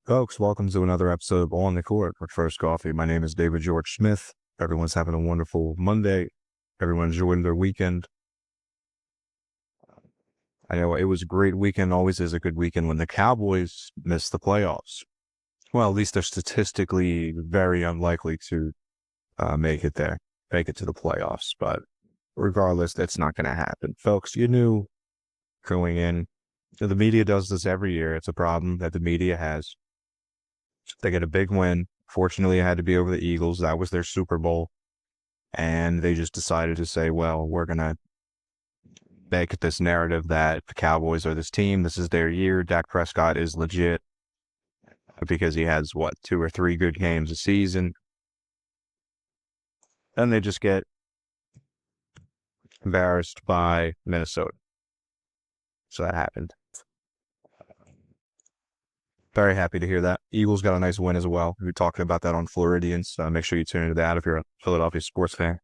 Folks, welcome to another episode of On the Court with First Coffee. My name is David George Smith. Everyone's having a wonderful Monday. Everyone's enjoying their weekend. I know it was a great weekend, always is a good weekend when the Cowboys miss the playoffs. Well, at least they're statistically very unlikely to make it there, make it to the playoffs. But regardless, that's not going to happen. Folks, you knew going in. The media does this every year. It's a problem that the media has. They get a big win. Fortunately, it had to be over the Eagles. That was their Super Bowl. And they just decided to say, well, we're going to make this narrative that the Cowboys are this team. This is their year. Dak Prescott is legit because he has, two or three good games a season. Then they just get embarrassed by Minnesota. So that happened. Very happy to hear that. Eagles got a nice win as well. We were talking about that on Floridians. Make sure you tune into that if you're a Philadelphia sports fan.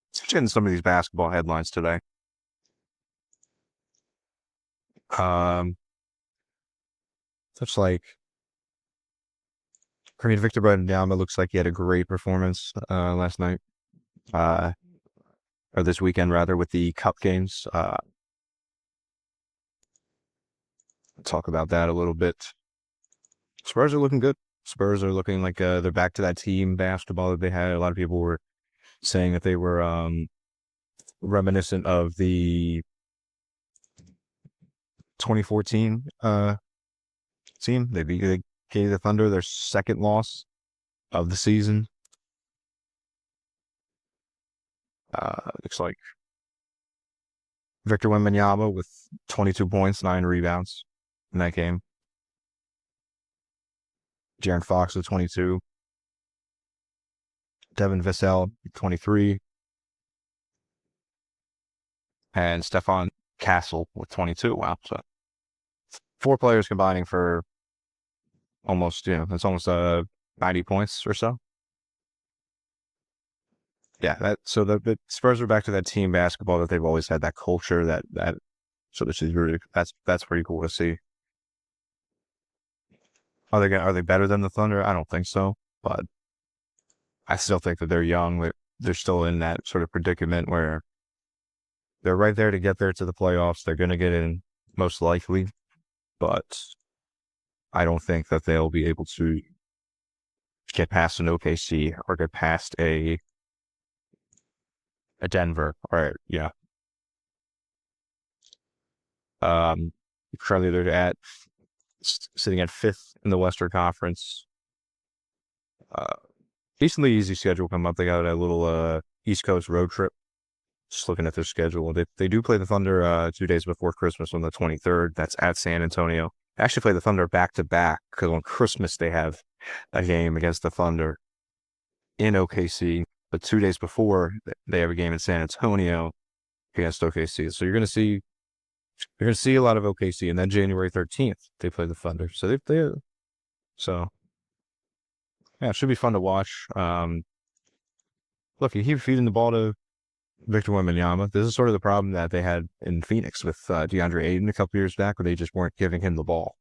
Let's get into some of these basketball headlines today. Such like, Victor Wembanyama looks like he had a great performance last night, or this weekend rather, with the Cup games. Talk about that a little bit. Spurs are looking good. Spurs are looking like they're back to that team basketball that they had. A lot of people were saying that they were reminiscent of the 2014 team. They gave the Thunder their second loss of the season. Looks like Victor Wembanyama with 22 points, 9 rebounds in that game. Jaren Fox with 22. Devin Vassell, 23. And Stephon Castle with 22. Wow. So 4 players combining for almost, that's almost 90 points or so. Yeah, so the Spurs are back to that team basketball that they've always had, that culture, so this is really, that's pretty cool to see. Are they better than the Thunder? I don't think so, but I still think that they're young. They're still in that sort of predicament where they're right there to get there to the playoffs. They're going to get in most likely, but I don't think that they'll be able to get past an OKC or get past a Denver. Or yeah. Currently they're sitting at 5th in the Western Conference. Decently easy schedule coming up. They got a little East Coast road trip. Just looking at their schedule. They do play the Thunder 2 days before Christmas on the 23rd. That's at San Antonio. They actually play the Thunder back-to-back because on Christmas they have a game against the Thunder in OKC. But 2 days before, they have a game in San Antonio against OKC. So you're going to see a lot of OKC. And then January 13th, they play the Thunder. So yeah, it should be fun to watch. Look, you keep feeding the ball to Victor Wembanyama. This is sort of the problem that they had in Phoenix with DeAndre Ayton a couple years back, where they just weren't giving him the ball.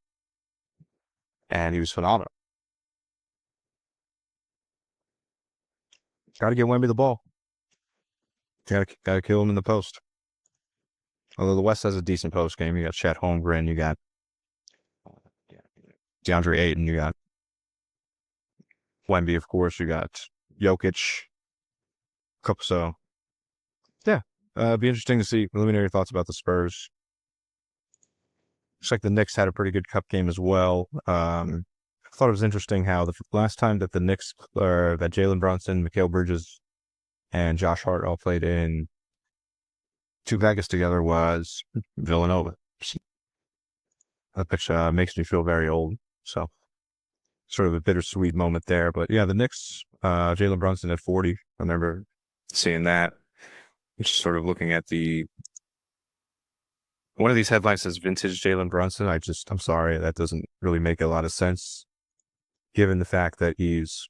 And he was phenomenal. Got to get Wemby the ball. Got to kill him in the post. Although the West has a decent post game. You got Chet Holmgren, you got DeAndre Ayton, you got Wemby, of course, you got Jokic. So, yeah, it'd be interesting to see. Let me know your thoughts about the Spurs. Looks like the Knicks had a pretty good Cup game as well. I thought it was interesting how the last time that the Knicks, that Jalen Brunson, Mikal Bridges, and Josh Hart all played in two Vegas together was Villanova. That pitch makes me feel very old. So, sort of a bittersweet moment there. But yeah, the Knicks, Jalen Brunson at 40. I remember seeing that. Just sort of looking at one of these headlines says vintage Jalen Brunson. I'm sorry, that doesn't really make a lot of sense given the fact that he's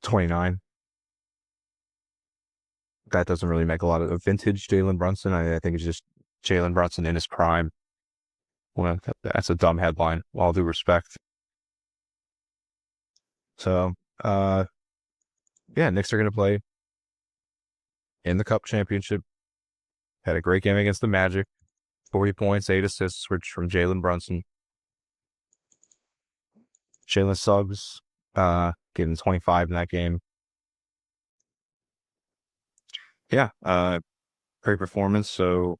29. That doesn't really make a lot of vintage Jalen Brunson. I think it's just Jalen Brunson in his prime. Well, that's a dumb headline. All due respect. So, yeah, Knicks are going to play in the Cup Championship. Had a great game against the Magic. 40 points, 8 assists, which from Jalen Brunson. Jalen Suggs, getting 25 in that game. Yeah, great performance. So,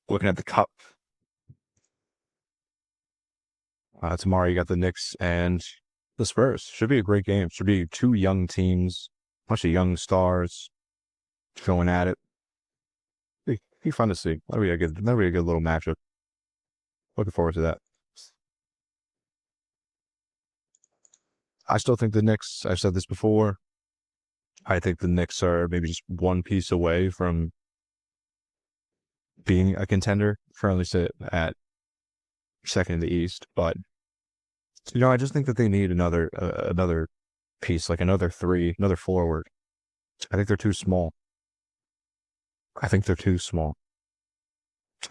looking at the Cup, tomorrow you got the Knicks and the Spurs. Should be a great game. Should be two young teams, bunch of young stars going at it. Be fun to see. That'll be a good little matchup. Looking forward to that. I still think the Knicks, I've said this before, I think the Knicks are maybe just one piece away from being a contender. Currently sit at second in the East, but I just think that they need another piece, like another forward. I think they're too small. I think they're too small.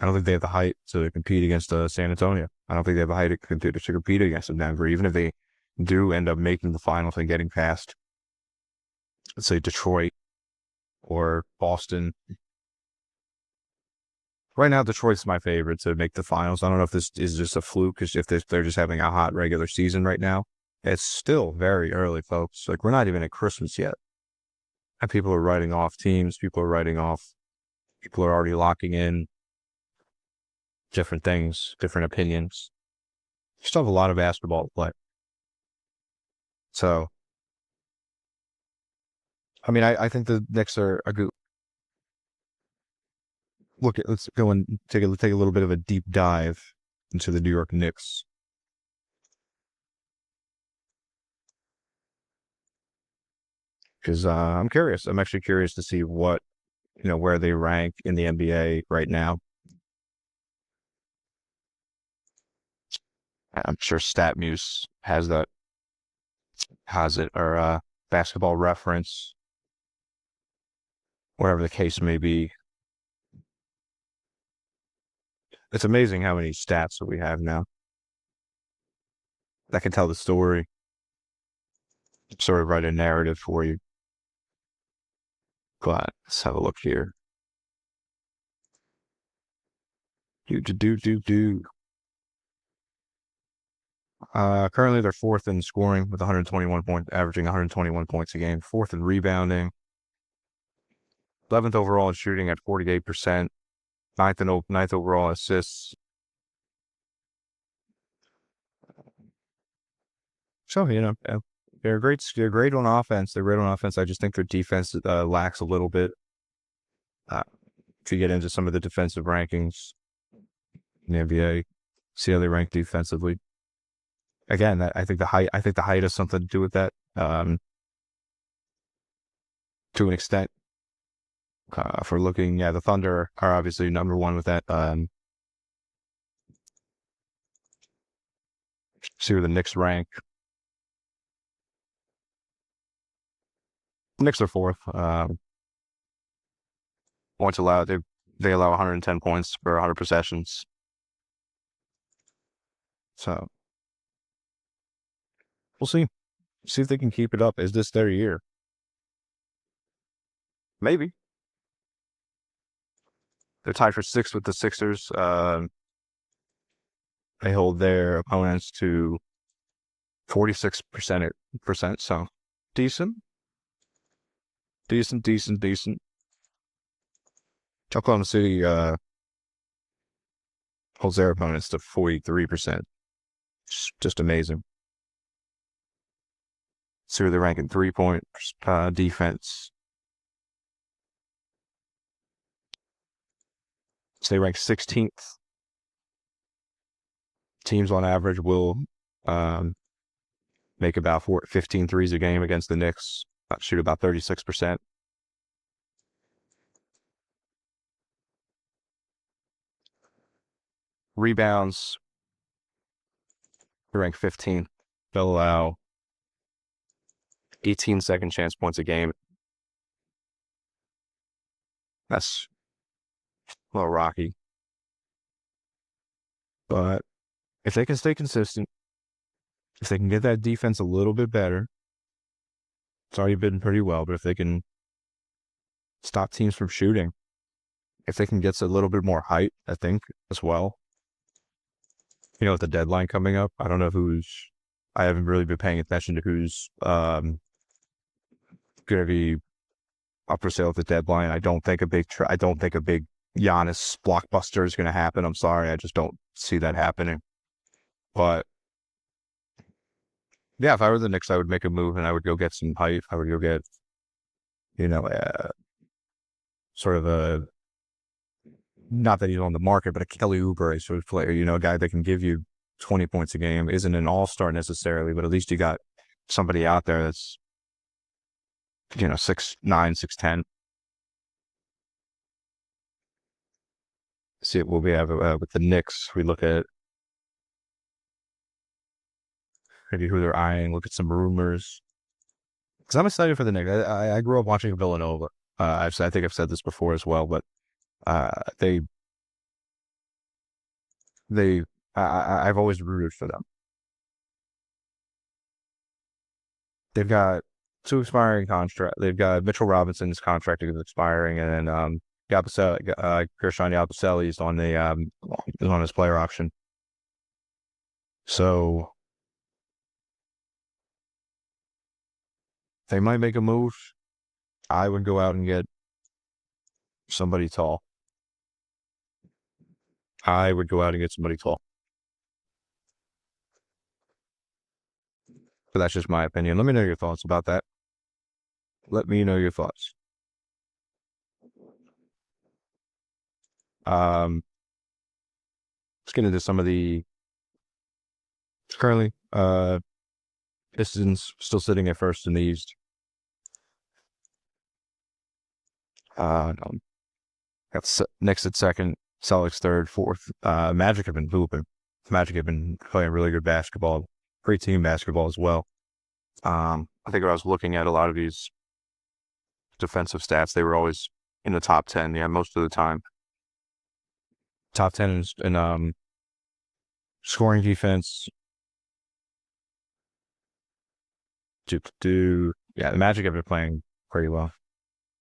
I don't think they have the height to compete against San Antonio. I don't think they have the height to compete against Denver, even if they do end up making the finals and getting past, let's say, Detroit or Boston. Right now, Detroit's my favorite to make the finals. I don't know if this is just a fluke, because if they're just having a hot regular season right now. It's still very early, folks. Like, we're not even at Christmas yet. And people are writing off teams. People are already locking in different things, different opinions. Still have a lot of basketball to play. So, I mean, I think the Knicks are a good look at. Let's go and take a little bit of a deep dive into the New York Knicks, because I'm curious. I'm actually curious to see where they rank in the NBA right now. I'm sure StatMuse has it, or Basketball Reference, whatever the case may be. It's amazing how many stats that we have now that can tell the story, sort of write a narrative for you. But let's have a look here. Do. Currently they're fourth in scoring with 121 points, averaging 121 points a game. Fourth in rebounding. 11th overall in shooting at 48%. Ninth overall assists. So, they're great. They're great on offense. They're great on offense. I just think their defense lacks a little bit. If you get into some of the defensive rankings in the NBA, see how they rank defensively. Again, I think the height has something to do with that, to an extent. For looking, the Thunder are obviously number one with that. See where the Knicks rank. Knicks are fourth. Points allowed, they allow 110 points per 100 possessions. So we'll see. See if they can keep it up. Is this their year? Maybe. They're tied for sixth with the Sixers. They hold their opponents to 46%. So decent. Oklahoma City holds their opponents to 43%. Just amazing. See where they rank in 3-point defense. So they rank 16th. Teams on average will make about 15 threes a game against the Knicks. Shoot about 36%. Rebounds, they rank 15th. They'll allow 18 second chance points a game. That's a little rocky. But If they can stay consistent, if they can get that defense a little bit better, it's already been pretty well, but if they can stop teams from shooting, if they can get a little bit more height, I think, as well. With the deadline coming up, I don't know I haven't really been paying attention to who's going to be up for sale at the deadline. I don't think a big Giannis blockbuster is going to happen. I'm sorry. I just don't see that happening. But yeah, if I were the Knicks, I would make a move and I would go get some height. I would go get, sort of not that he's on the market, but a Kelly Oubre sort of player, a guy that can give you 20 points a game. Isn't an all-star necessarily, but at least you got somebody out there that's, 6'9", 6'10". See what we have with the Knicks. We look at maybe who they're eyeing, look at some rumors. Because I'm excited for the Knicks. I grew up watching Villanova. I think I've said this before as well, but they I've always rooted for them. They've got two expiring contracts. They've got Mitchell Robinson's contract is expiring, and then Gershon Yabusele is on his player option. So they might make a move. I would go out and get somebody tall. I would go out and get somebody tall. But that's just my opinion. Let me know your thoughts about that. Let me know your thoughts. Let's get into some of the currently Pistons still sitting at first in the East. Knicks at second, Celtics third, fourth. Magic have been hooping. Magic have been playing really good basketball, great team basketball as well. I think when I was looking at a lot of these defensive stats, they were always in the top 10. Yeah, most of the time. Top 10 in scoring defense. Yeah, the Magic have been playing pretty well.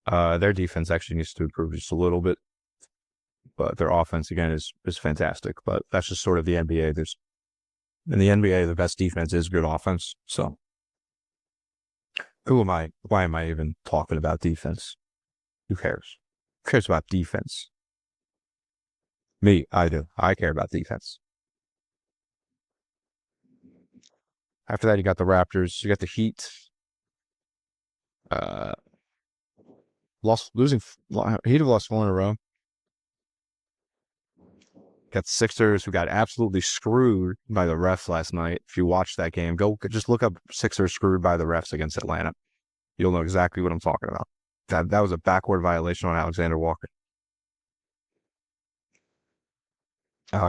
Their defense actually needs to improve just a little bit, but their offense again is fantastic. But that's just sort of the NBA. In the NBA, the best defense is good offense. So who am I? Why am I even talking about defense? Who cares? Who cares about defense? Me, I do. I care about defense. After that, you got the Raptors. You got the Heat. Heat have lost 4 in a row. Got the Sixers, who got absolutely screwed by the refs last night. If you watched that game, just look up Sixers screwed by the refs against Atlanta. You'll know exactly what I'm talking about. That was a backward violation on Alexander Walker.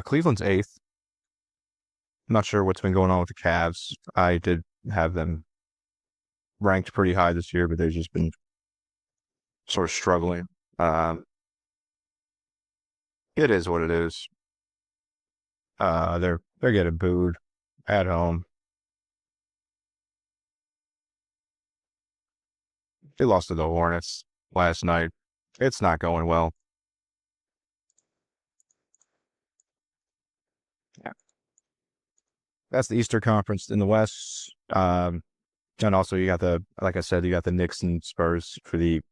Cleveland's 8th. I'm not sure what's been going on with the Cavs. I did have them ranked pretty high this year, but they've just been sort of struggling. It is what it is. They're getting booed at home. They lost to the Hornets last night. It's not going well. Yeah. That's the Eastern Conference. In the West, and also you got like I said, you got the Knicks and Spurs for the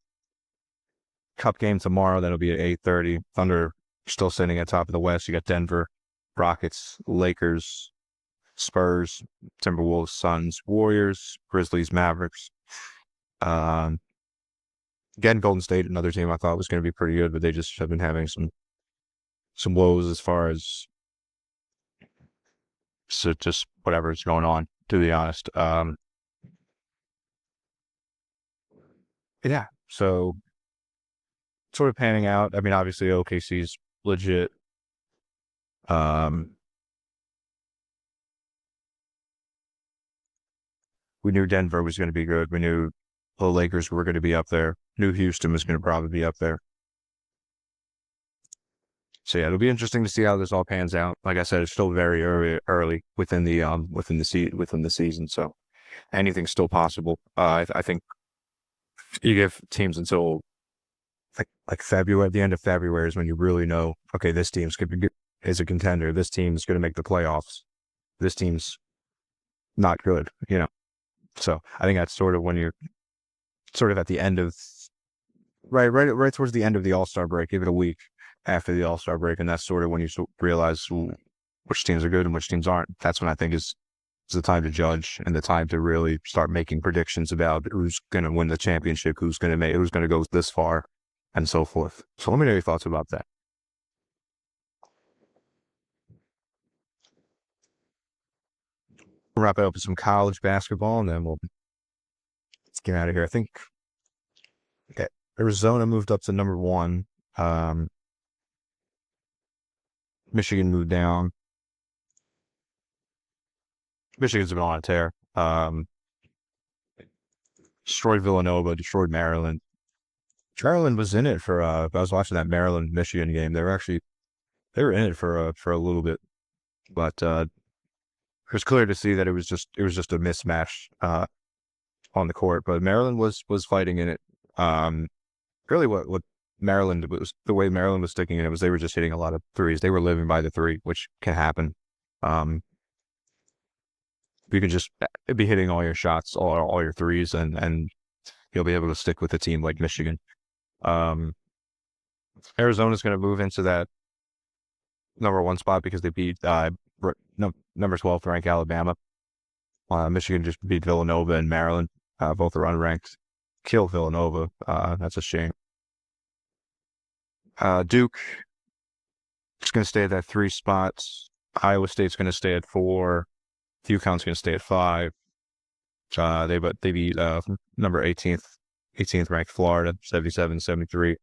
Cup game tomorrow. That'll be at 8:30. Thunder still sitting at top of the West. You got Denver, Rockets, Lakers, Spurs, Timberwolves, Suns, Warriors, Grizzlies, Mavericks. Again, Golden State, another team I thought was going to be pretty good, but they just have been having some woes as far as just whatever's going on, to be honest. Yeah, so sort of panning out. I mean, obviously OKC's legit. We knew Denver was going to be good. We knew the Lakers were going to be up there. Knew Houston was going to probably be up there. So yeah, it'll be interesting to see how this all pans out. Like I said, it's still very early within the season, so anything's still possible. I think you give teams until like February. At the end of February is when you really know. Okay, this team's is a contender. This team's going to make the playoffs. This team's not good. So I think that's sort of when you're sort of at the end of right towards the end of the All-Star break. Give it a week after the All-Star break, and that's sort of when you realize which teams are good and which teams aren't. That's when I think is the time to judge and the time to really start making predictions about who's going to win the championship, who's going to go this far, and so forth. So let me know your thoughts about that. We'll wrap it up with some college basketball, and then let's get out of here. I think Arizona moved up to number 1. Michigan moved down. Michigan's been on a tear. Destroyed Villanova, destroyed Maryland. Maryland was in it for. I was watching that Maryland Michigan game. They were in it for a little bit, but it was clear to see that it was just a mismatch on the court. But Maryland was fighting in it. Really, what Maryland was, the way Maryland was sticking in it was they were just hitting a lot of threes. They were living by the three, which can happen. You can just be hitting all your shots, all your threes, and you'll be able to stick with a team like Michigan. Arizona's going to move into that number 1 spot because they beat number 12 ranked Alabama. Michigan just beat Villanova and Maryland. Both are unranked. Killed Villanova. That's a shame. Duke is going to stay at that 3 spots. Iowa State's going to stay at 4. UConn's going to stay at 5. They beat number 18th ranked Florida, 77-73.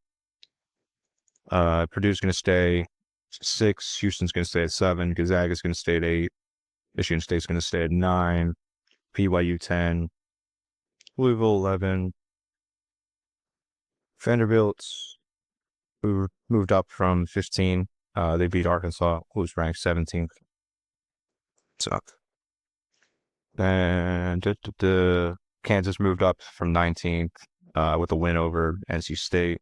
Purdue's going to stay 6. Houston's going to stay at 7. Gonzaga's going to stay at 8. Michigan State's going to stay at 9. BYU 10. Louisville 11. Vanderbilt, who moved up from 15. They beat Arkansas, who's ranked 17th. So, and Kansas moved up from 19th with a win over NC State.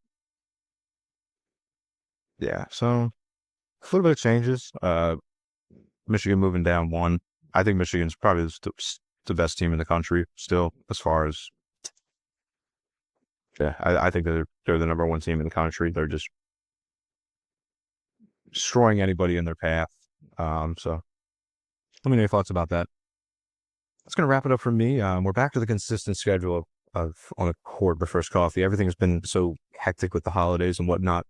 Yeah, so a little bit of changes. Michigan moving down 1. I think Michigan's probably the best team in the country still, as far as I think they're the number 1 team in the country. They're just destroying anybody in their path. So let me know your thoughts about that. That's going to wrap it up for me. We're back to the consistent schedule of on the court for First Coffee. Everything's been so hectic with the holidays and whatnot.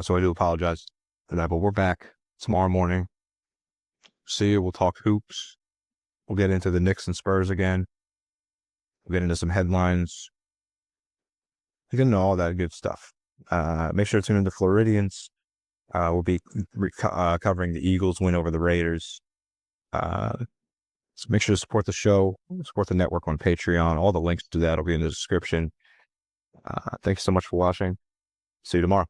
So I do apologize for that, but we're back tomorrow morning. See you. We'll talk hoops. We'll get into the Knicks and Spurs again. We'll get into some headlines. You can know all that good stuff. Make sure to tune into Floridians. We'll be covering the Eagles' win over the Raiders. So make sure to support the show, support the network on Patreon. All the links to that will be in the description. Thanks so much for watching. See you tomorrow.